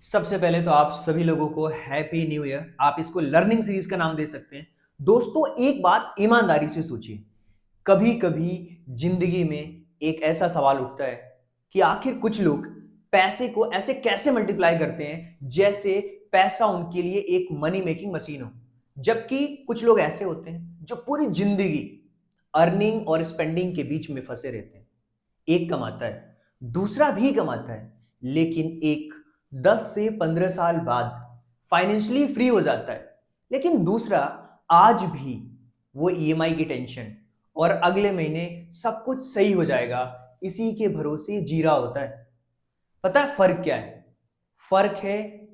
सबसे पहले तो आप सभी लोगों को हैप्पी न्यू ईयर। आप इसको लर्निंग सीरीज का नाम दे सकते हैं। दोस्तों, एक बात ईमानदारी से सोचिए। कभी कभी जिंदगी में एक ऐसा सवाल उठता है कि आखिर कुछ लोग पैसे को ऐसे कैसे मल्टीप्लाई करते हैं जैसे पैसा उनके लिए एक मनी मेकिंग मशीन हो। जबकि कुछ लोग ऐसे होते हैं जो पूरी जिंदगी अर्निंग और स्पेंडिंग के बीच में फंसे रहते हैं। एक कमाता है, दूसरा भी कमाता है, लेकिन एक 10 से 15 साल बाद फाइनेंशियली फ्री हो जाता है, लेकिन दूसरा आज भी वो ईएमआई की टेंशन और अगले महीने सब कुछ सही हो जाएगा इसी के भरोसे जी रहा होता है। पता है फर्क क्या है? फर्क है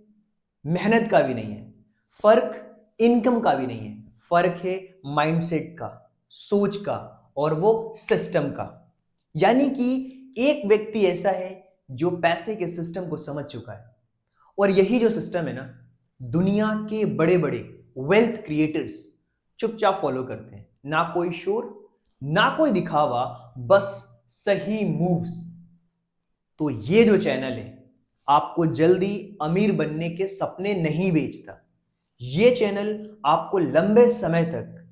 मेहनत का भी नहीं है, फर्क इनकम का भी नहीं है, फर्क है माइंडसेट का, सोच का और वो सिस्टम का। यानी कि एक व्यक्ति ऐसा है जो पैसे के सिस्टम को समझ चुका है, और यही जो सिस्टम है ना, दुनिया के बड़े बड़े वेल्थ क्रिएटर्स चुपचाप फॉलो करते हैं। ना कोई शोर, ना कोई दिखावा, बस सही मूव्स। तो ये जो चैनल है आपको जल्दी अमीर बनने के सपने नहीं बेचता। ये चैनल आपको लंबे समय तक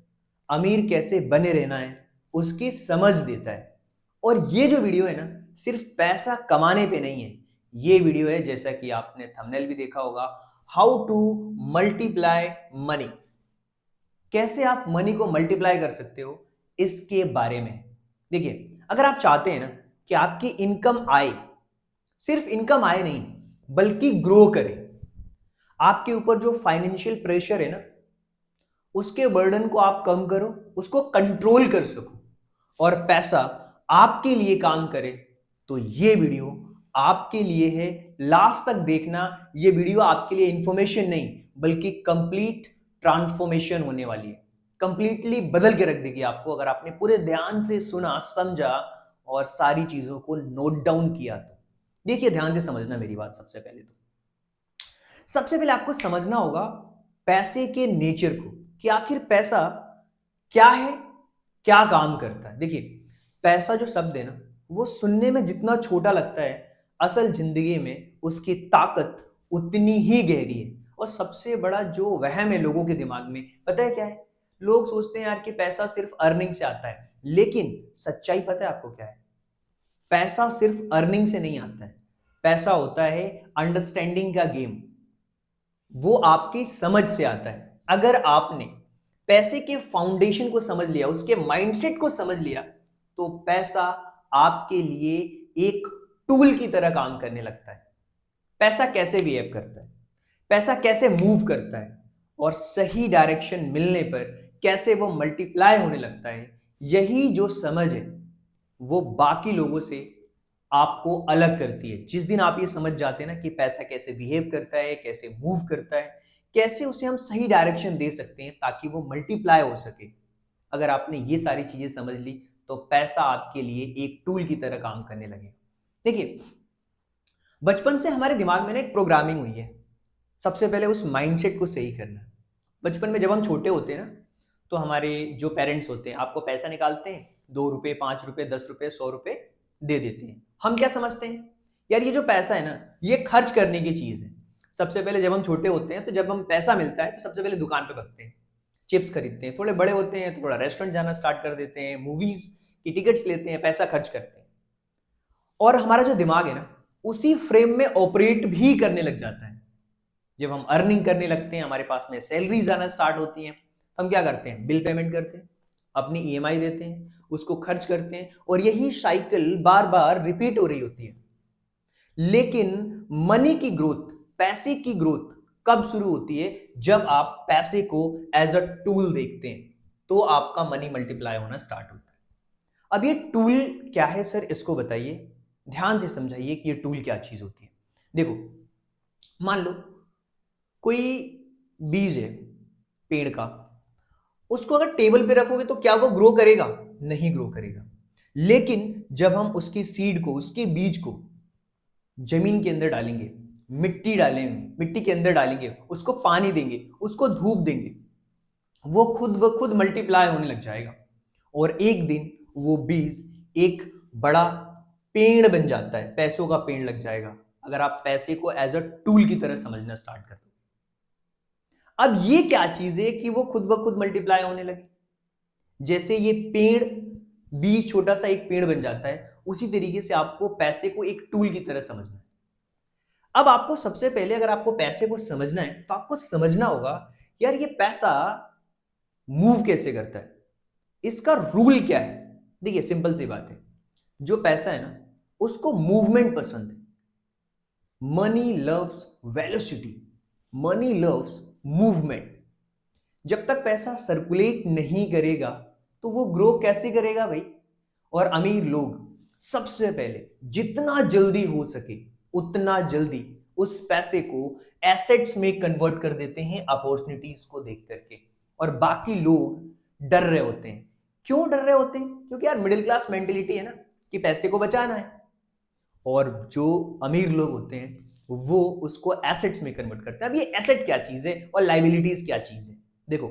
अमीर कैसे बने रहना है उसकी समझ देता है। और ये जो वीडियो है ना, सिर्फ पैसा कमाने पे नहीं है। ये वीडियो है, जैसा कि आपने थंबनेल भी देखा होगा, हाउ टू मल्टीप्लाई मनी। कैसे आप मनी को मल्टीप्लाई कर सकते हो इसके बारे में। देखिए, अगर आप चाहते हैं ना कि आपकी इनकम आए, सिर्फ इनकम आए नहीं बल्कि ग्रो करे, आपके ऊपर जो फाइनेंशियल प्रेशर है ना, उसके बर्डन को आप कम करो, उसको कंट्रोल कर सको और पैसा आपके लिए काम करे, तो ये वीडियो आपके लिए है। लास्ट तक देखना। ये वीडियो आपके लिए इंफॉर्मेशन नहीं बल्कि कंप्लीट ट्रांसफॉर्मेशन होने वाली है। कंप्लीटली बदल के रख देगी आपको, अगर आपने पूरे ध्यान से सुना, समझा और सारी चीजों को नोट डाउन किया तो। देखिए, ध्यान से समझना मेरी बात। सबसे पहले आपको समझना होगा पैसे के नेचर को, कि आखिर पैसा क्या है, क्या काम करता है। देखिए, पैसा जो शब्द है ना, वो सुनने में जितना छोटा लगता है, असल जिंदगी में उसकी ताकत उतनी ही गहरी है। और सबसे बड़ा जो वहम है लोगों के दिमाग में, पता है क्या है? लोग सोचते हैं यार कि पैसा सिर्फ अर्निंग से आता है, लेकिन सच्चाई पता है आपको क्या है? पैसा सिर्फ अर्निंग से नहीं आता है। पैसा होता है अंडरस्टैंडिंग का गेम। वो आपकी समझ से आता है। अगर आपने पैसे के फाउंडेशन को समझ लिया, उसके माइंडसेट को समझ लिया, तो पैसा आपके लिए एक टूल की तरह काम करने लगता है। पैसा कैसे बिहेव करता है, पैसा कैसे मूव करता है और सही डायरेक्शन मिलने पर कैसे वो मल्टीप्लाई होने लगता है, यही जो समझ है वो बाकी लोगों से आपको अलग करती है। जिस दिन आप ये समझ जाते हैं ना कि पैसा कैसे बिहेव करता है, कैसे मूव करता है, कैसे उसे हम सही डायरेक्शन दे सकते हैं ताकि वो मल्टीप्लाई हो सके, अगर आपने ये सारी चीजें समझ ली, तो पैसा आपके लिए एक टूल की तरह काम करने लगे। देखिए, बचपन से हमारे दिमाग में ना एक प्रोग्रामिंग हुई है। सबसे पहले उस माइंडसेट को सही करना। बचपन में जब हम छोटे होते हैं ना, तो हमारे जो पेरेंट्स होते हैं आपको पैसा निकालते हैं, 2 रुपए, 5 रुपए, 10 रुपए, 100 रुपए दे देते हैं। हम क्या समझते हैं? यार, ये जो पैसा है ना, ये खर्च करने की चीज है। सबसे पहले जब हम छोटे होते हैं, तो जब हम पैसा मिलता है तो सबसे पहले दुकान पे भागते हैं, चिप्स खरीदते हैं। थोड़े बड़े होते हैं तो थोड़ा रेस्टोरेंट जाना स्टार्ट कर देते हैं, मूवीज की टिकट्स लेते हैं, पैसा खर्च करते हैं। और हमारा जो दिमाग है ना, उसी फ्रेम में ऑपरेट भी करने लग जाता है। जब हम अर्निंग करने लगते हैं, हमारे पास में सैलरीज आना स्टार्ट होती हैं, तो हम क्या करते हैं? बिल पेमेंट करते हैं, अपनी ईएमआई देते हैं, उसको खर्च करते हैं, और यही साइकिल बार बार रिपीट हो रही होती है। लेकिन मनी की ग्रोथ, पैसे की ग्रोथ कब शुरू होती है? जब आप पैसे को एज अ टूल देखते हैं, तो आपका मनी मल्टीप्लाई होना स्टार्ट होता है। अब ये टूल क्या है सर, इसको बताइए। ध्यान से समझाइए कि ये टूल क्या चीज होती है। देखो, मान लो कोई बीज है पेड़ का, उसको अगर टेबल पे रखोगे तो क्या वो ग्रो करेगा? नहीं ग्रो करेगा। लेकिन जब हम उसकी सीड को, उसके बीज को जमीन के अंदर डालेंगे, मिट्टी डालेंगे, मिट्टी के अंदर डालेंगे, उसको पानी देंगे, उसको धूप देंगे, वो खुद ब खुद मल्टीप्लाई होने लग जाएगा। और एक दिन वो बीज एक बड़ा पेड़ बन जाता है, पैसों का पेड़ लग जाएगा। अगर आप पैसे को एज अ टूल की तरह समझना स्टार्ट कर दो। अब ये क्या चीज है कि वो खुद ब खुद मल्टीप्लाई होने लगे। जैसे ये पेड़, बीज छोटा सा एक पेड़ बन जाता है, उसी तरीके से आपको पैसे को एक टूल की तरह समझना है। अब आपको सबसे पहले अगर आपको पैसे को समझना है तो आपको समझना होगा यार ये पैसा मूव कैसे करता है, इसका रूल क्या है। देखिए सिंपल सी बात है, जो पैसा है ना उसको मूवमेंट पसंद है। Money loves velocity, money loves movement. जब तक पैसा सर्कुलेट नहीं करेगा तो वो ग्रो कैसे करेगा भाई। और अमीर लोग सबसे पहले जितना जल्दी हो सके उतना जल्दी उस पैसे को एसेट्स में कन्वर्ट कर देते हैं अपॉर्चुनिटीज को देख करके। और बाकी लोग डर रहे होते हैं। क्यों डर रहे होते हैं? क्योंकि यार मिडिल क्लास मेंटेलिटी है ना कि पैसे को बचाना है। और जो अमीर लोग होते हैं वो उसको एसेट्स में कन्वर्ट करते हैं। अब ये एसेट क्या चीज है और लाइबिलिटीज क्या चीज है? देखो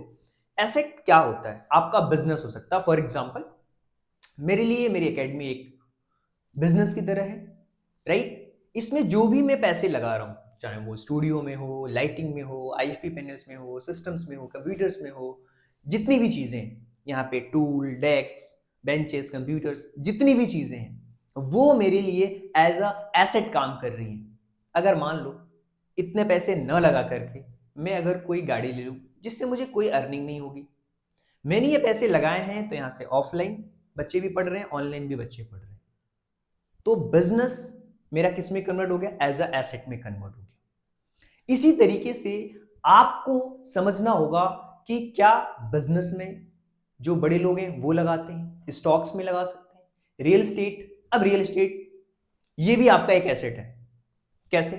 एसेट क्या होता है, आपका बिजनेस हो सकता है। फॉर एग्जांपल मेरे लिए मेरी एकेडमी एक बिजनेस की तरह है, राइट। इसमें जो भी मैं पैसे लगा रहा हूं, चाहे वो स्टूडियो में हो, लाइटिंग में हो, आईएफपी पैनल्स में हो, सिस्टम्स में हो, कंप्यूटर्स में हो, जितनी भी चीजें हैं यहाँ पे, टूल, डेस्क, बेंचेस, कंप्यूटर्स, जितनी भी चीजें हैं वो मेरे लिए एज अ एसेट काम कर रही हैं। अगर मान लो इतने पैसे न लगा करके मैं अगर कोई गाड़ी ले लूं जिससे मुझे कोई अर्निंग नहीं होगी, मैंने ये पैसे लगाए हैं तो यहां से ऑफलाइन बच्चे भी पढ़ रहे हैं, ऑनलाइन भी बच्चे पढ़ रहे हैं, तो बिजनेस मेरा किस में कन्वर्ट हो गया? एज अ एसेट में कन्वर्ट हो गया। इसी तरीके से आपको समझना होगा कि क्या बिजनेस में जो बड़े लोग हैं वो लगाते हैं, स्टॉक्स में लगा सकते हैं, रियल एस्टेट। अब रियल एस्टेट ये भी आपका एक एसेट है। कैसे?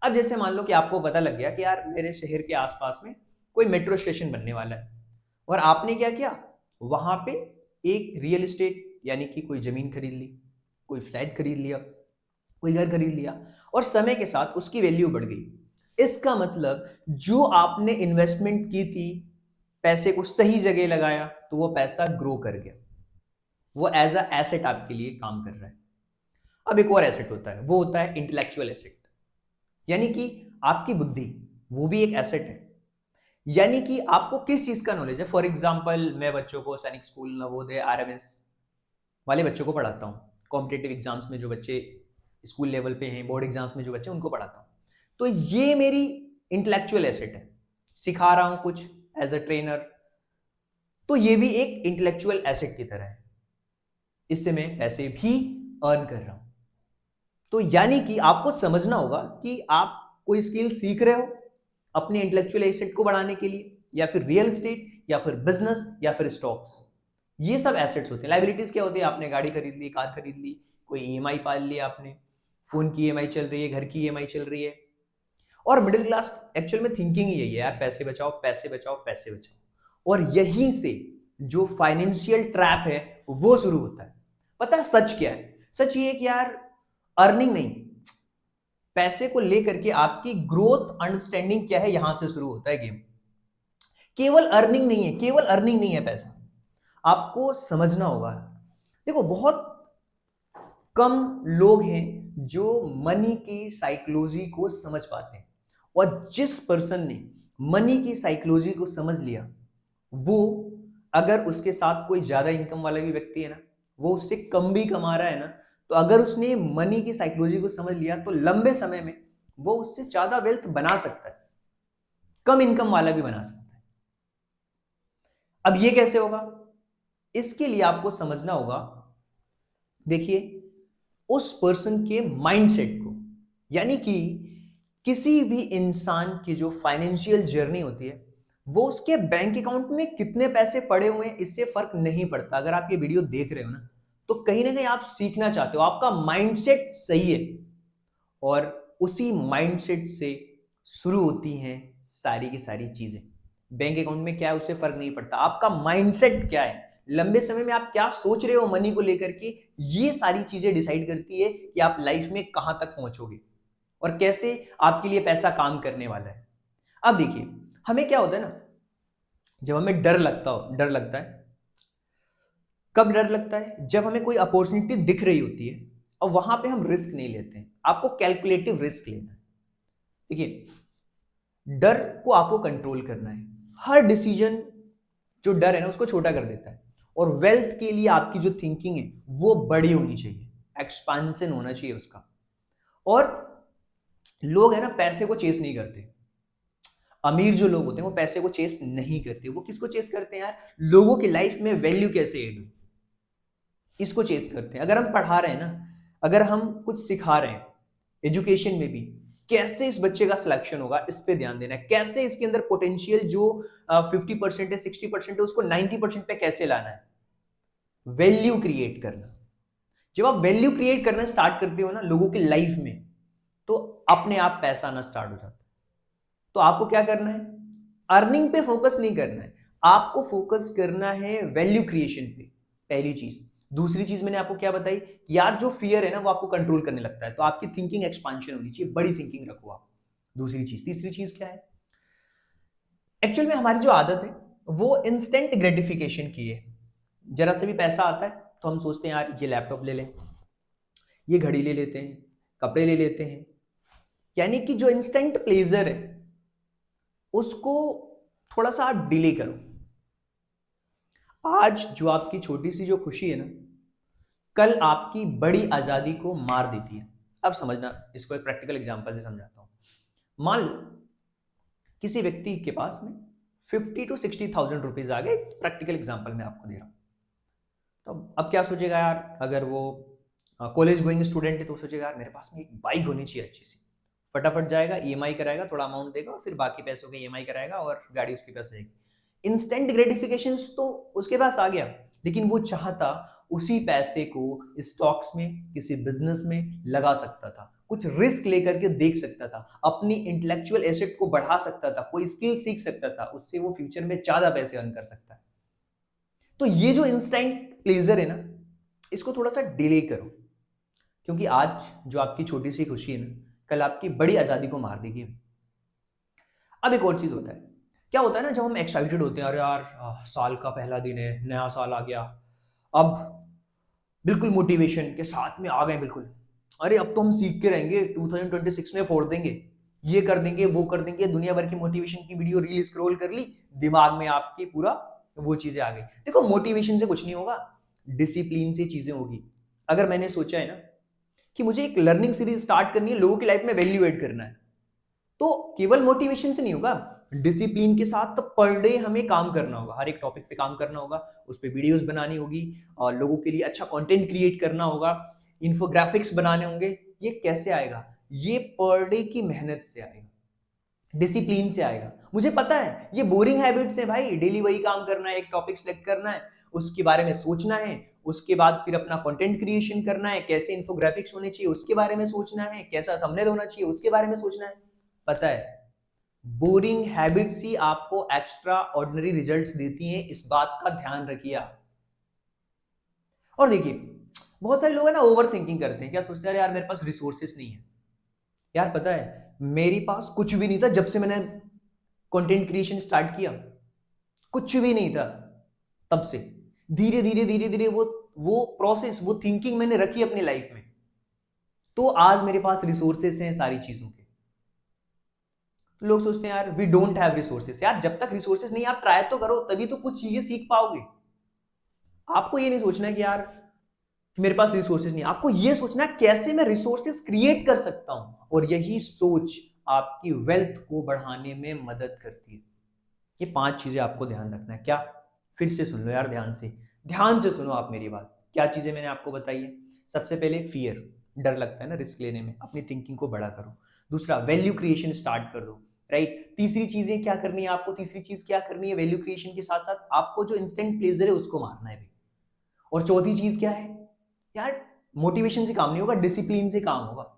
अब जैसे मान लो कि आपको पता लग गया कि यार मेरे शहर के आसपास में कोई मेट्रो स्टेशन बनने वाला है, और आपने क्या किया, वहां पे एक रियल एस्टेट यानी कि कोई जमीन खरीद ली, कोई फ्लैट खरीद लिया, कोई घर खरीद लिया, और समय के साथ उसकी वैल्यू बढ़ गई। इसका मतलब जो आपने इन्वेस्टमेंट की थी, पैसे को सही जगह लगाया तो वो पैसा ग्रो कर गया, वो एज अ एसेट आपके लिए काम कर रहा है। अब एक और एसेट होता है, वो होता है इंटेलेक्चुअल एसेट, यानी कि आपकी बुद्धि, वो भी एक एसेट है। यानी कि आपको किस चीज का नॉलेज है। फॉर एग्जाम्पल मैं बच्चों को सैनिक स्कूल, नवोदय, आरएमएस वाले बच्चों को पढ़ाता हूँ, कॉम्पिटेटिव एग्जाम्स में जो बच्चे स्कूल लेवल पे हैं, बोर्ड एग्जाम्स में जो बच्चे उनको पढ़ाता हूँ, तो ये मेरी इंटेलेक्चुअल एसेट है। सिखा रहा हूं कुछ एज अ ट्रेनर, तो ये भी एक इंटेलेक्चुअल एसेट की तरह है, इससे मैं पैसे भी अर्न कर रहा हूं। तो यानी कि आपको समझना होगा कि आप कोई स्किल सीख रहे हो अपने इंटेलेक्चुअल एसेट को बढ़ाने के लिए, या फिर रियल एस्टेट, या फिर बिजनेस, या फिर स्टॉक्स, ये सब एसेट्स होते हैं। लाइबिलिटीज क्या होती है? आपने गाड़ी खरीद ली, कार खरीद ली, कोई ईएमआई पाल लिया आपने, फोन की ईएमआई चल रही है, घर की ईएमआई चल रही है। और मिडिल क्लास एक्चुअल में थिंकिंग यही है यार, पैसे बचाओ, पैसे बचाओ, पैसे बचाओ। और यहीं से जो फाइनेंशियल ट्रैप है वो शुरू होता है। पता है सच क्या है? सच ये है कि यार अर्निंग नहीं, पैसे को लेकर के आपकी ग्रोथ अंडरस्टैंडिंग क्या है, यहां से शुरू होता है गेम। केवल अर्निंग नहीं है, केवल अर्निंग नहीं है पैसा, आपको समझना होगा। देखो बहुत कम लोग हैं जो मनी की साइकोलॉजी को समझ पाते हैं, और जिस पर्सन ने मनी की साइकोलॉजी को समझ लिया, वो अगर उसके साथ कोई ज्यादा इनकम वाला भी व्यक्ति है ना, वो उससे कम भी कमा रहा है ना, तो अगर उसने मनी की साइकोलॉजी को समझ लिया तो लंबे समय में वो उससे ज्यादा वेल्थ बना सकता है, कम इनकम वाला भी बना सकता है। अब ये कैसे होगा? इसके लिए आपको समझना होगा, देखिए उस पर्सन के माइंडसेट को। यानी कि किसी भी इंसान की जो फाइनेंशियल जर्नी होती है, वो उसके बैंक अकाउंट में कितने पैसे पड़े हुए हैं इससे फर्क नहीं पड़ता। अगर आप ये वीडियो देख रहे हो ना, तो कहीं ना कहीं आप सीखना चाहते हो, आपका माइंडसेट सही है, और उसी माइंडसेट से शुरू होती हैं सारी की सारी चीजें। बैंक अकाउंट में क्या है उससे फर्क नहीं पड़ता, आपका माइंडसेट क्या है, लंबे समय में आप क्या सोच रहे हो मनी को लेकर के, ये सारी चीजें डिसाइड करती है कि आप लाइफ में कहां तक पहुंचोगे और कैसे आपके लिए पैसा काम करने वाला है। अब देखिए हमें क्या होता है ना, जब हमें डर लगता है, कब डर लगता है? जब हमें कोई अपॉर्चुनिटी दिख रही होती है और वहां पे हम रिस्क नहीं लेते हैं। आपको कैलकुलेटिव रिस्क लेना है। देखिए, डर को आपको कंट्रोल करना है। हर डिसीजन जो डर है ना उसको छोटा कर देता है। और वेल्थ के लिए आपकी जो थिंकिंग है वो बड़ी होनी चाहिए, एक्सपांशन होना चाहिए उसका। और लोग है ना पैसे को चेस नहीं करते। अमीर जो लोग होते हैं वो पैसे को चेस नहीं करते। वो किसको चेस करते हैं यार? लोगों की लाइफ में वैल्यू कैसे ऐड हो, इसको चेस करते हैं। अगर हम पढ़ा रहे हैं ना, अगर हम कुछ सिखा रहे हैं एजुकेशन में भी, कैसे इस बच्चे का सिलेक्शन होगा इस पे ध्यान देना है। कैसे इसके अंदर पोटेंशियल जो 50% है 60% है उसको 90% पे कैसे लाना है। वैल्यू क्रिएट करना। जब आप वैल्यू क्रिएट करना स्टार्ट करते हो ना लोगों की लाइफ में, तो अपने आप पैसा आना स्टार्ट हो जाता है। तो आपको क्या करना है? अर्निंग पे फोकस नहीं करना है, आपको फोकस करना है वैल्यू क्रिएशन पे, पहली चीज। दूसरी चीज मैंने आपको क्या बताई, यार जो फियर है ना वो आपको कंट्रोल करने लगता है, तो आपकी थिंकिंग एक्सपांशन होनी चाहिए, बड़ी थिंकिंग रखो आप। दूसरी चीज। तीसरी चीज क्या है? एक्चुअल में हमारी जो आदत है वो इंस्टेंट ग्रेटिफिकेशन की है। जरा से भी पैसा आता है तो हम सोचते हैं यार ये लैपटॉप ले लें, ये घड़ी ले लेते हैं, कपड़े ले लेते हैं। यानी कि जो इंस्टेंट प्लेजर है उसको थोड़ा सा आप डिले करो। आज जो आपकी छोटी सी जो खुशी है ना, कल आपकी बड़ी आजादी को मार देती है। अब समझना, इसको एक प्रैक्टिकल एग्जांपल से समझाता हूं। मान लो किसी व्यक्ति के पास में 50 to 60,000 रुपीज आ गए। प्रैक्टिकल एग्जांपल मैं आपको दे रहा हूं। तो अब क्या सोचेगा यार, अगर वो कॉलेज गोइंग स्टूडेंट है तो सोचेगा यार मेरे पास में एक बाइक होनी चाहिए अच्छी सी। फटाफट जाएगा, ईएमआई कराएगा, थोड़ा अमाउंट देगा और फिर बाकी पैसों के ईएमआई कराएगा और गाड़ी उसके पास रहेगी। इंस्टेंट ग्रेटिफिकेशन तो उसके पास आ गया, लेकिन वो चाहता उसी पैसे को स्टॉक्स में, किसी बिजनेस में लगा सकता था, कुछ रिस्क लेकर के देख सकता था, अपनी इंटेलेक्चुअल एसेट को बढ़ा सकता था, कोई स्किल सीख सकता था, उससे वो फ्यूचर में ज्यादा पैसे अर्न कर सकता है। तो ये जो इंस्टेंट प्लेजर है ना, इसको थोड़ा सा डिले करो, क्योंकि आज जो आपकी छोटी सी खुशी है ना, कल आपकी बड़ी आजादी को मार देगी। अब एक और चीज होता है, क्या होता है ना, जब हम एक्साइटेड होते हैं, अरे यार साल का पहला दिन है, नया साल आ गया, अब बिल्कुल मोटिवेशन के साथ में आ गए बिल्कुल। अरे अब तो हम सीख के रहेंगे, 2026 में फोड़ देंगे, ये कर देंगे, वो कर देंगे, दुनिया भर की मोटिवेशन की वीडियो रील स्क्रॉल कर ली, दिमाग में आपके पूरा वो चीजें आ गई। देखो, मोटिवेशन से कुछ नहीं होगा, डिसिप्लिन से चीजें होगी। अगर मैंने सोचा है ना कि मुझे एक लर्निंग सीरीज स्टार्ट करनी है, लोगों की लाइफ में वैल्यू एड करना है, तो केवल मोटिवेशन से नहीं होगा, डिसिप्लिन के साथ तो पर डे हमें काम करना होगा, हर एक टॉपिक पे काम करना होगा, उस पे वीडियोस बनानी होगी और लोगों के लिए अच्छा कंटेंट क्रिएट करना होगा, इन्फोग्राफिक्स बनाने होंगे। ये कैसे आएगा? ये पर डे की मेहनत से आएगा, डिसिप्लिन से आएगा। मुझे पता है ये बोरिंग हैबिट्स है भाई, डेली वही काम करना है, एक टॉपिक सेलेक्ट करना है, उसके बारे में सोचना है, उसके बाद फिर अपना कंटेंट क्रिएशन करना है, कैसे इन्फोग्राफिक्स होने चाहिए उसके बारे में सोचना है, कैसा थंबनेल होना चाहिए उसके बारे में सोचना है। पता है, बोरिंग हैबिट्स ही आपको एक्स्ट्रा ऑर्डिनरी रिजल्ट्स देती हैं, इस बात का ध्यान रखिए आप। और देखिए, बहुत सारे लोग है ना ओवर थिंकिंग करते हैं, क्या सोचते हैं, यार मेरे पास रिसोर्सेस नहीं है। यार पता है मेरे पास कुछ भी नहीं था जब से मैंने कंटेंट क्रिएशन स्टार्ट किया, कुछ भी नहीं था तब से। धीरे धीरे धीरे धीरे वो प्रोसेस, वो थिंकिंग मैंने रखी अपनी लाइफ में, तो आज मेरे पास रिसोर्सेस हैं सारी चीजों के। तो लोग सोचते हैं यार वी डोंट हैव रिसोर्सेस। यार जब तक रिसोर्सेस नहीं, आप ट्राई तो करो, तभी तो कुछ चीजें सीख पाओगे। आपको ये नहीं सोचना है कि यार मेरे पास रिसोर्सेज नहीं, आपको ये सोचना है कैसे मैं रिसोर्सेज क्रिएट कर सकता हूं, और यही सोच आपकी वेल्थ को बढ़ाने में मदद करती है। ये 5 चीजें आपको ध्यान रखना है। क्या? फिर से सुन लो यार, ध्यान से सुनो आप मेरी बात। क्या चीजें मैंने आपको बताई है? सबसे पहले फियर, डर लगता है ना रिस्क लेने में, अपनी थिंकिंग को बड़ा करो। दूसरा, वैल्यू क्रिएशन स्टार्ट कर दो, राइट। तीसरी चीजें क्या करनी है आपको? तीसरी चीज क्या करनी है? वैल्यू क्रिएशन के साथ साथ आपको जो इंस्टेंट प्लेजर है उसको मारना है। और चौथी चीज क्या है? यार मोटिवेशन से काम नहीं होगा, डिसिप्लिन से काम होगा।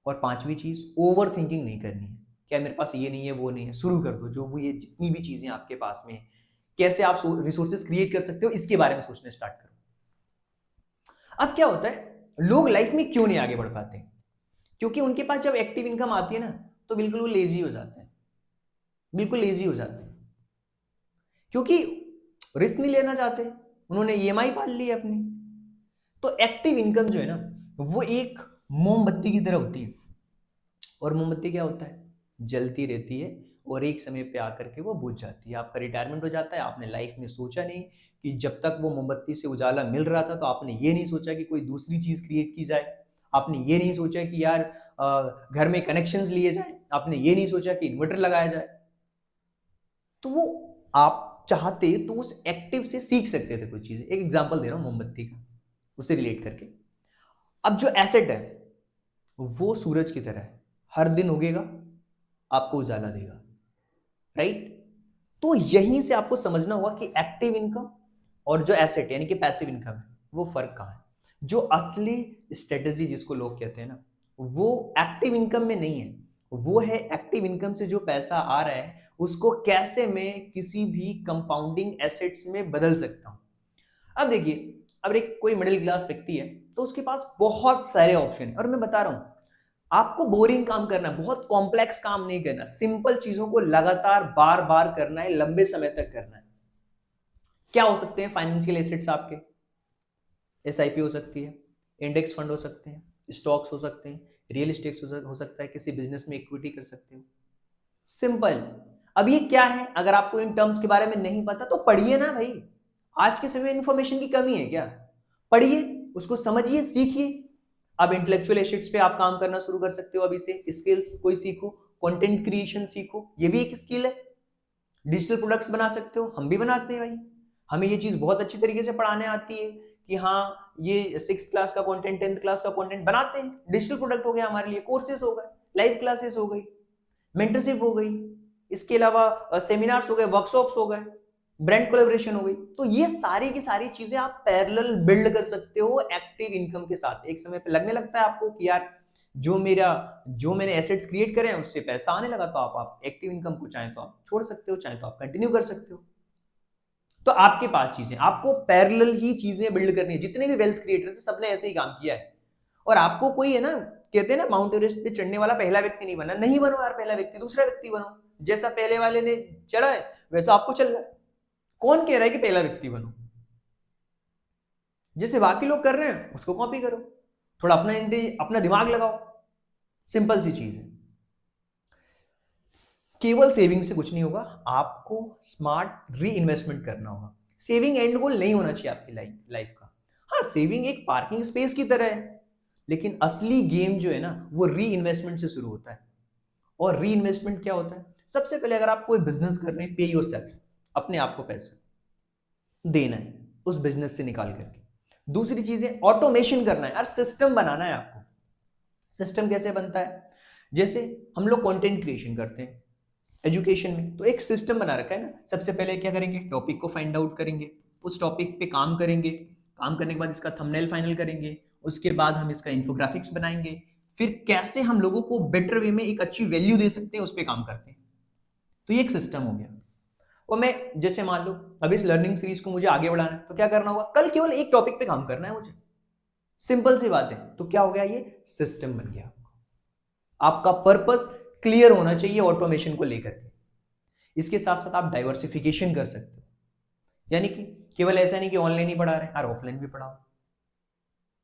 और पांचवी चीज, ओवर थिंकिंग नहीं करनी है। क्या मेरे पास ये नहीं है, वो नहीं है, शुरू कर दो, जो वो ये जितनी भी चीजें आपके पास में है, कैसे आप रिसोर्सेज क्रिएट कर सकते हो, इसके बारे में सोचना स्टार्ट करो। अब क्या होता है, लोग लाइफ में क्यों नहीं आगे बढ़ पाते? क्योंकि उनके पास जब एक्टिव इनकम आती है ना, तो बिल्कुल वो लेजी हो जाते हैं, बिल्कुल लेजी हो जाते हैं, क्योंकि रिस्क नहीं लेना चाहते, उन्होंने ईएमआई पाल ली है अपनी। तो एक्टिव इनकम जो है ना, वो एक मोमबत्ती की तरह होती है। और मोमबत्ती क्या होता है, जलती रहती है और एक समय पे आकर के वो बुझ जाती है। आपका रिटायरमेंट हो जाता है, आपने लाइफ में सोचा नहीं कि जब तक वो मोमबत्ती से उजाला मिल रहा था तो आपने ये नहीं सोचा कि कोई दूसरी चीज क्रिएट की जाए, आपने ये नहीं सोचा कि यार घर में कनेक्शंस लिए जाए, आपने ये नहीं सोचा कि इन्वर्टर लगाया जाए। तो वो आप चाहते तो उस एक्टिव से सीख सकते थे कुछ चीजें। एक एग्जांपल दे रहा हूं मोमबत्ती का, उससे रिलेट करके। अब जो एसेट है वो सूरज की तरह है, हर दिन उगेगा, आपको उजाला देगा, राइट। तो यहीं से आपको समझना होगा कि एक्टिव इनकम और जो एसेट यानी कि पैसिव इनकम है वो फर्क कहां है। जो असली स्ट्रेटेजी जिसको लोग कहते हैं ना, वो एक्टिव इनकम में नहीं है, वो है एक्टिव इनकम से जो पैसा आ रहा है उसको कैसे मैं किसी भी कंपाउंडिंग एसेट्स में बदल सकता हूं। अब देखिए, अब एक कोई मिडिल क्लास व्यक्ति है तो उसके पास बहुत सारे ऑप्शन है, और मैं बता रहा हूं आपको बोरिंग काम करना है, बहुत कॉम्प्लेक्स काम नहीं करना, सिंपल चीजों को लगातार बार बार करना है, लंबे समय तक करना है। क्या हो सकते हैं फाइनेंशियल एसेट्स आपके? एसआईपी हो सकती है, इंडेक्स फंड हो सकते हैं, स्टॉक्स हो सकते हैं, रियल एस्टेट हो सकता है, किसी बिजनेस में इक्विटी कर सकते हो। सिंपल। अब ये क्या है, अगर आपको इन टर्म्स के बारे में नहीं पता तो पढ़िए ना भाई। आज के समय में इंफॉर्मेशन की कमी है क्या? पढ़िए, उसको समझिए, सीखिए। अब इंटेलेक्चुअल एसेट्स पे आप काम करना शुरू कर सकते हो अभी से। स्किल्स कोई सीखो, कंटेंट क्रिएशन सीखो, ये भी एक स्किल है। डिजिटल प्रोडक्ट्स बना सकते हो, हम भी बनाते हैं भाई। हमें ये चीज बहुत अच्छी तरीके से पढ़ाने आती है कि हाँ ये 6th क्लास का कंटेंट, 10th क्लास का कंटेंट बनाते हैं। डिजिटल प्रोडक्ट हो गया हमारे लिए, कोर्सेज हो गए, लाइव क्लासेस हो गई, मेंटरशिप हो गई, इसके अलावा सेमिनार्स हो गए, वर्कशॉप्स हो गए, ब्रांड कोलैबोरेशन हो गई। तो ये सारी की सारी चीजें आप पैरेलल बिल्ड कर सकते हो एक्टिव इनकम के साथ। एक समय पे लगने लगता है आपको कि यार जो मैंने एसेट्स क्रिएट करे हैं उससे पैसा आने लगा, तो आप एक्टिव इनकम को चाहे तो आप छोड़ सकते हो, चाहे तो आप कंटिन्यू कर सकते हो। तो आपके पास चीजें, आपको पैरेलल ही चीजें बिल्ड करनी है। जितने भी वेल्थ क्रिएटर्स सबने ऐसे ही काम किया है। और आपको कोई है ना, कहते हैं ना माउंट एवरेस्ट पे चढ़ने वाला पहला व्यक्ति नहीं बना, नहीं बनो यार पहला व्यक्ति, दूसरा व्यक्ति बनो। जैसा पहले वाले ने चढ़ा है वैसा आपको चलना है। कौन कह रहा है कि पहला व्यक्ति बनो? जैसे बाकी लोग कर रहे हैं उसको कॉपी करो, थोड़ा अपना दिमाग लगाओ। सिंपल सी चीज है। केवल सेविंग से कुछ नहीं होगा, आपको स्मार्ट री इन्वेस्टमेंट करना होगा। सेविंग एंड गोल नहीं होना चाहिए आपकी लाइफ का। हाँ, सेविंग एक पार्किंग स्पेस की तरह है, लेकिन असली गेम जो है ना वो री इन्वेस्टमेंट से शुरू होता है। और री इन्वेस्टमेंट क्या होता है? सबसे पहले अगर आप कोई बिजनेस कर रहे हैं, पे योर सेल्फ, अपने आप को पैसा देना है उस बिजनेस से निकाल करके। दूसरी चीज है ऑटोमेशन करना है, यार सिस्टम बनाना है आपको। सिस्टम कैसे बनता है? जैसे हम लोग कंटेंट क्रिएशन करते हैं एजुकेशन में, तो एक सिस्टम बना रखा है ना। सबसे पहले क्या करेंगे, टॉपिक को फाइंड आउट करेंगे, उस टॉपिक पे काम करेंगे, काम करने के बाद इसका थंबनेल फाइनल करेंगे, उसके बाद हम इसका इन्फोग्राफिक्स बनाएंगे, फिर कैसे हम लोगों को बेटर वे में एक अच्छी वैल्यू दे सकते हैं उस पर काम करते हैं। तो ये एक सिस्टम हो गया। और मैं जैसे मान लो अभी इस लर्निंग सीरीज को मुझे आगे बढ़ाना है तो क्या करना होगा, कल केवल एक टॉपिक पे काम करना है मुझे। सिंपल सी बात है। तो क्या हो गया, ये सिस्टम बन गया। आपका पर्पस क्लियर होना चाहिए ऑटोमेशन को लेकर के। इसके साथ साथ आप डाइवर्सिफिकेशन कर सकते हो, यानी कि केवल ऐसा नहीं कि ऑनलाइन ही पढ़ा रहे हैं, यार ऑफलाइन भी पढ़ाओ।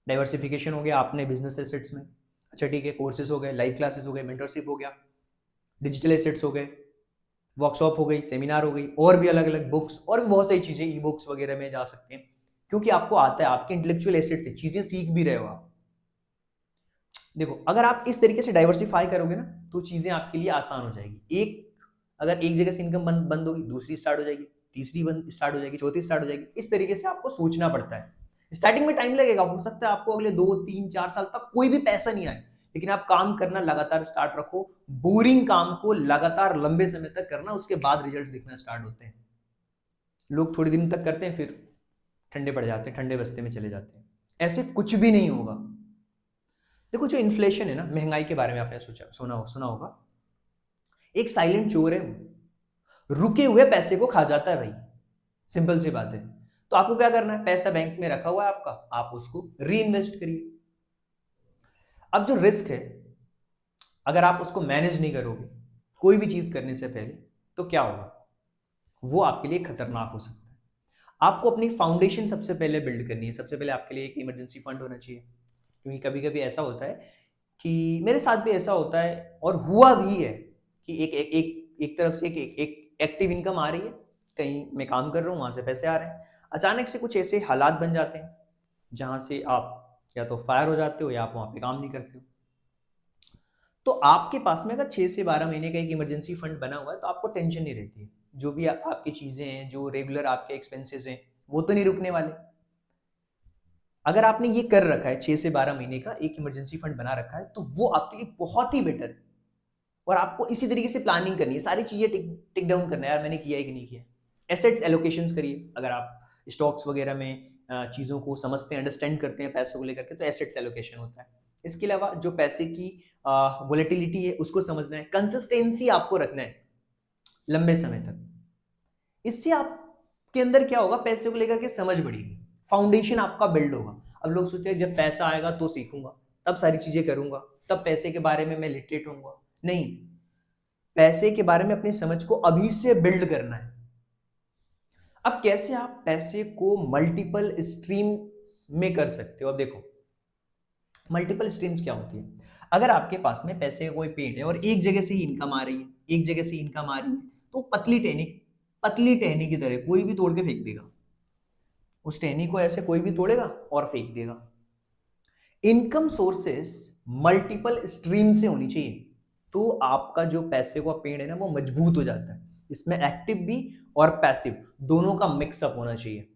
डाइवर्सिफिकेशन हो गया आपने बिजनेस एसेट्स में, अच्छा ठीक है, कोर्सेज हो गए, लाइव क्लासेस हो गए, मेंटरशिप हो गया, डिजिटल एसेट्स हो गए, वर्कशॉप हो गई, सेमिनार हो गई, और भी अलग अलग बुक्स और भी बहुत सारी चीजें, ई बुक्स वगैरह में जा सकते हैं। क्योंकि आपको आता है, आपके इंटेलेक्चुअल एसेट से चीजें सीख भी रहे हो आप। देखो अगर आप इस तरीके से डाइवर्सिफाई करोगे ना तो चीजें आपके लिए आसान हो जाएगी। अगर एक जगह से इनकम बंद होगी, दूसरी स्टार्ट हो जाएगी, तीसरी बंद स्टार्ट हो जाएगी, चौथी स्टार्ट हो जाएगी। इस तरीके से आपको सोचना पड़ता है। स्टार्टिंग में टाइम लगेगा, हो सकता है आपको अगले 2 3 4 साल तक कोई भी पैसा नहीं आए, लेकिन आप काम करना लगातार स्टार्ट रखो। बोरिंग काम को लगातार लंबे समय तक करना, उसके बाद रिजल्ट दिखना स्टार्ट होते हैं। लोग थोड़े दिन तक करते हैं फिर ठंडे पड़ जाते हैं, ठंडे बस्ते में चले जाते हैं। ऐसे कुछ भी नहीं होगा। देखो जो इन्फ्लेशन है ना, महंगाई के बारे में आपने सुना होगा। एक साइलेंट चोर है वो, रुके हुए पैसे को खा जाता है भाई। सिंपल सी बात है। तो आपको क्या करना है, पैसा बैंक में रखा हुआ है आपका, आप उसको री इन्वेस्ट करिए। अब जो रिस्क है, अगर आप उसको मैनेज नहीं करोगे कोई भी चीज करने से पहले, तो क्या होगा, वो आपके लिए खतरनाक हो सकता है। आपको अपनी फाउंडेशन सबसे पहले बिल्ड करनी है। सबसे पहले आपके लिए एक इमरजेंसी फंड होना चाहिए। क्योंकि कभी कभी ऐसा होता है कि मेरे साथ भी ऐसा होता है और हुआ भी है कि एक तरफ से एक एक्टिव इनकम आ रही है, कहीं मैं काम कर रहा हूँ वहां से पैसे आ रहे हैं, अचानक से कुछ ऐसे हालात बन जाते हैं जहां से आप या तो फायर हो जाते हो या आप वहां पे काम नहीं करते हो। तो आपके पास में अगर 6 से 12 महीने का एक इमरजेंसी फंड बना हुआ है तो आपको टेंशन नहीं रहती है। जो भी आपकी चीजें हैं, जो रेगुलर आपके एक्सपेंसेस हैं, वो तो नहीं रुकने वाले। अगर आपने ये कर रखा है 6 से 12 महीने का एक इमरजेंसी फंड बना रखा है तो वो आपके लिए बहुत ही बेटर है। और आपको इसी तरीके से प्लानिंग करनी है, सारी चीजें टिक डाउन करना है, यार मैंने किया है कि नहीं किया। एसेट्स एलोकेशंस करिए, अगर आप स्टॉक्स वगैरह में चीजों को समझते हैं, अंडरस्टैंड करते हैं पैसों को लेकर के, तो एसेट्स एलोकेशन होता है। इसके अलावा जो पैसे की वोलेटिलिटी है उसको समझना है, कंसिस्टेंसी आपको रखना है लंबे समय तक। इससे आपके अंदर क्या होगा, पैसे को लेकर के समझ बढ़ेगी, फाउंडेशन आपका बिल्ड होगा। अब लोग सोचते हैं जब पैसा आएगा तो सीखूंगा, तब सारी चीजें करूंगा, तब पैसे के बारे में मैं लिटरेट होऊंगा। नहीं, पैसे के बारे में अपनी समझ को अभी से बिल्ड करना है। अब कैसे आप पैसे को मल्टीपल स्ट्रीम में कर सकते हो? अब देखो, मल्टीपल स्ट्रीम्स क्या होती है। अगर आपके पास में पैसे का कोई पेड़ है और एक जगह से ही इनकम आ रही है, एक जगह से इनकम आ रही है, तो पतली टहनी की तरह कोई भी तोड़ के फेंक देगा। उस टहनी को ऐसे कोई भी तोड़ेगा और फेंक देगा। इनकम सोर्सेस मल्टीपल स्ट्रीम से होनी चाहिए, तो आपका जो पैसे का पेड़ है ना वो मजबूत हो जाता है। इसमें एक्टिव भी और पैसिव दोनों का मिक्सअप होना चाहिए,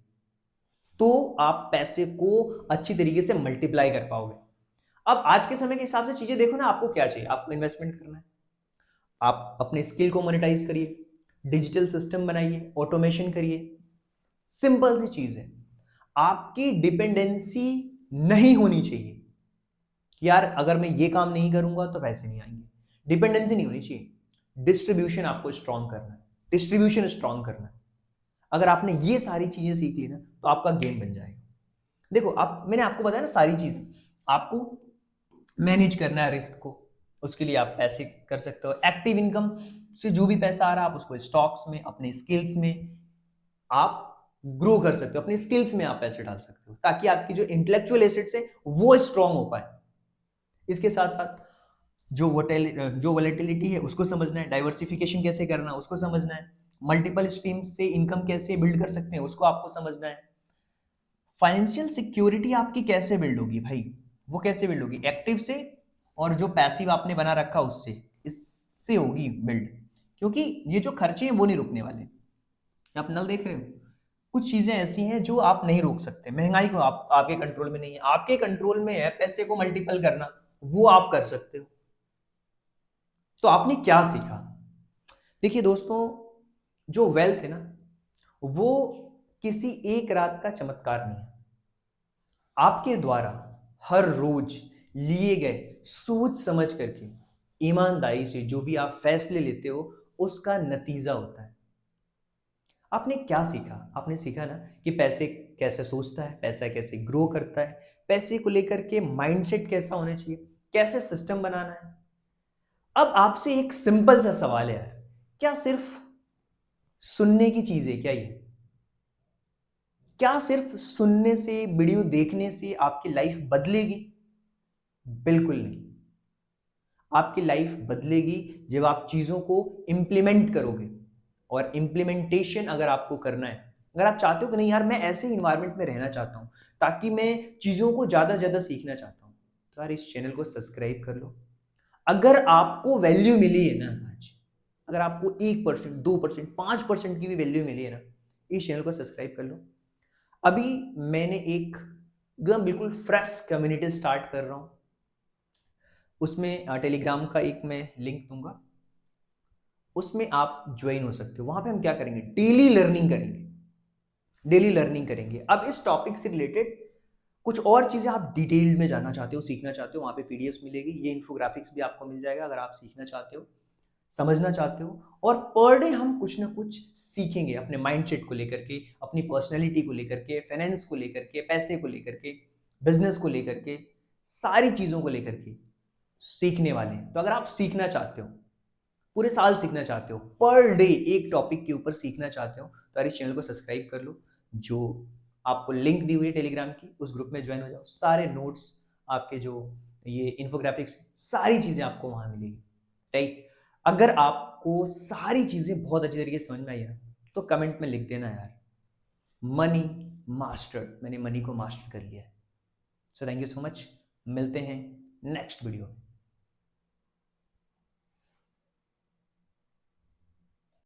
तो आप पैसे को अच्छी तरीके से मल्टीप्लाई कर पाओगे। अब आज के समय के हिसाब से चीजें देखो ना, आपको क्या चाहिए? आपको इन्वेस्टमेंट करना है, आप अपने स्किल को मोनेटाइज करिए, डिजिटल सिस्टम बनाइए, ऑटोमेशन करिए। सिंपल सी चीज है। आपकी डिपेंडेंसी नहीं होनी चाहिए कि यार अगर मैं ये काम नहीं करूंगा तो पैसे नहीं आएंगे। डिपेंडेंसी नहीं होनी चाहिए। डिस्ट्रीब्यूशन आपको स्ट्रांग करना है, डिस्ट्रीब्यूशन स्ट्रांग करना है। अगर आपने ये सारी चीजें सीख ली ना तो आपका गेम बन जाएगा। देखो, आप मैंने आपको बताया ना सारी चीजें, आपको मैनेज करना है रिस्क को, उसके लिए आप पैसे कर सकते हो। एक्टिव इनकम से जो भी पैसा आ रहा है आप उसको स्टॉक्स में, अपने स्किल्स में आप ग्रो कर सकते हो, अपनी स्किल्स में आप पैसे डाल सकते हो, ताकि आपकी जो इंटेलेक्चुअल एसेट्स है वो स्ट्रांग हो पाए। इसके साथ साथ जो वोलेटिलिटी है उसको समझना है, डाइवर्सिफिकेशन कैसे करना है उसको समझना है, मल्टीपल स्ट्रीम से इनकम कैसे बिल्ड कर सकते हैं उसको आपको समझना है। फाइनेंशियल सिक्योरिटी आपकी कैसे बिल्ड होगी भाई, वो कैसे बिल्ड होगी? एक्टिव से, और जो पैसिव आपने बना रखा उससे, इससे होगी बिल्ड। क्योंकि ये जो खर्चे हैं वो नहीं रुकने वाले। आप नल देख रहे हो, कुछ चीजें ऐसी हैं जो आप नहीं रोक सकते। महंगाई को आप आपके कंट्रोल में नहीं है, आपके कंट्रोल में है पैसे को मल्टीपल करना, वो आप कर सकते हो। तो आपने क्या सीखा? देखिए दोस्तों, जो वेल्थ है ना वो किसी एक रात का चमत्कार नहीं है। आपके द्वारा हर रोज लिए गए सोच समझ करके ईमानदारी से जो भी आप फैसले लेते हो उसका नतीजा होता है। आपने क्या सीखा? आपने सीखा ना कि पैसे कैसे सोचता है, पैसा कैसे ग्रो करता है, पैसे को लेकर के माइंडसेट कैसा होना चाहिए, कैसे सिस्टम बनाना है। अब आपसे एक सिंपल सा सवाल है यार, क्या सिर्फ सुनने की चीज है क्या ये? क्या सिर्फ सुनने से, वीडियो देखने से आपकी लाइफ बदलेगी? बिल्कुल नहीं। आपकी लाइफ बदलेगी जब आप चीजों को इंप्लीमेंट करोगे। और इंप्लीमेंटेशन अगर आपको करना है, अगर आप चाहते हो कि नहीं यार मैं ऐसे इन्वायरमेंट में रहना चाहता हूं ताकि मैं चीजों को ज्यादा से ज्यादा सीखना चाहता हूं, तो यार इस चैनल को सब्सक्राइब कर लो। अगर आपको वैल्यू मिली है ना आज, अगर आपको 1%, 2%, 5% की भी वैल्यू मिली है ना, इस चैनल को सब्सक्राइब कर लो। अभी मैंने एक एकदम बिल्कुल फ्रेश कम्युनिटी स्टार्ट कर रहा हूं, उसमें टेलीग्राम का एक मैं लिंक दूंगा, उसमें आप ज्वाइन हो सकते हो। वहां पे हम क्या करेंगे, डेली लर्निंग करेंगे, डेली लर्निंग करेंगे। अब इस टॉपिक से रिलेटेड कुछ और चीजें आप डिटेल में जानना चाहते हो, सीखना चाहते हो, वहां पे पीडीएफ मिलेगी, ये इन्फोग्राफिक्स भी आपको मिल जाएगा अगर आप सीखना चाहते हो, समझना चाहते हो। और पर डे हम कुछ ना कुछ सीखेंगे अपने माइंडसेट को लेकर के, अपनी पर्सनैलिटी को लेकर के, फाइनेंस को लेकर के, पैसे को लेकर के, बिजनेस को लेकर के, सारी चीजों को लेकर के सीखने वाले हैं। तो अगर आप सीखना चाहते हो, पूरे साल सीखना चाहते हो, पर डे एक टॉपिक के ऊपर सीखना चाहते हो, तो यार इस चैनल को सब्सक्राइब कर लो। जो आपको लिंक दी हुई है टेलीग्राम की, उस ग्रुप में ज्वाइन हो जाओ। सारे नोट्स आपके जो ये इन्फोग्राफिक्स, सारी चीज़ें आपको वहाँ मिलेगी, राइट। अगर आपको सारी चीज़ें बहुत अच्छी तरीके से समझ में आई है तो कमेंट में लिख देना यार, मनी मास्टर्ड, मैंने मनी को मास्टर कर लिया है। So thank you so much, मिलते हैं नेक्स्ट वीडियो में।